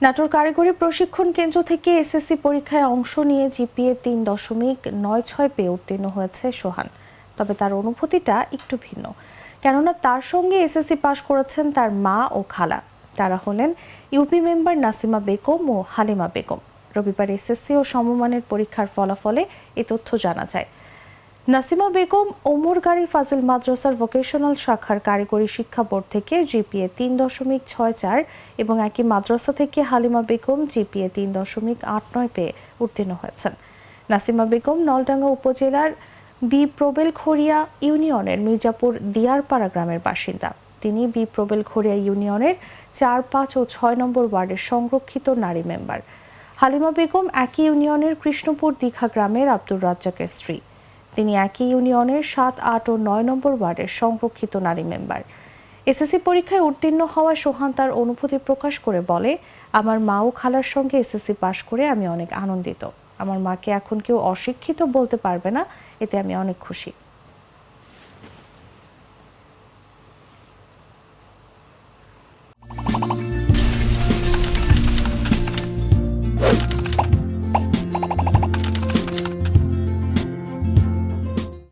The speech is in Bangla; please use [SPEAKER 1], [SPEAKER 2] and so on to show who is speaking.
[SPEAKER 1] নাটোর কারিগরি প্রশিক্ষণ কেন্দ্র থেকে এসএসসি পরীক্ষায় অংশ নিয়ে জিপিএ 3.96 পেয়ে উত্তীর্ণ হয়েছে সোহান। তবে তার অনুভূতিটা একটু ভিন্ন, কেননা তার সঙ্গে এসএসসি পাশ করেছেন তার মা ও খালা। তারা হলেন ইউপি মেম্বার নাসিমা বেগম ও হালিমা বেগম। রবিবার এসএসসি ও সমমানের পরীক্ষার ফলাফলে এ তথ্য জানা যায়। নাসিমা বেগম ওমরগাড়ি ফাজিল মাদ্রাসার ভোকেশনাল শাখার কারিগরি শিক্ষা বোর্ড থেকে জিপিএ 3.64 এবং একই মাদ্রাসা থেকে হালিমা বেগম জিপিএ 3.89 পেয়ে উত্তীর্ণ হয়েছেন। নাসিমা বেগম নলডাঙ্গা উপজেলার বি প্রবেলখড়িয়া ইউনিয়নের মির্জাপুর দিয়ারপাড়া গ্রামের বাসিন্দা। তিনি বি প্রবেলখড়িয়া ইউনিয়নের 4, 5 ও 6 নম্বর ওয়ার্ডের সংরক্ষিত নারী মেম্বার। হালিমা বেগম একই ইউনিয়নের কৃষ্ণপুর দীঘা গ্রামের আব্দুর রাজ্জাকের স্ত্রী। তিনি একই ইউনিয়নের 7, 8 ও 9 নম্বর ওয়ার্ডের সংরক্ষিত নারী মেম্বার। এসএসসি পরীক্ষায় উত্তীর্ণ হওয়া সোহান তার অনুভূতি প্রকাশ করে বলে, আমার মা ও খালার সঙ্গে এসএসসি পাশ করে আমি অনেক আনন্দিত। আমার মাকে এখন কেউ অশিক্ষিত বলতে পারবে না, এতে আমি অনেক খুশি।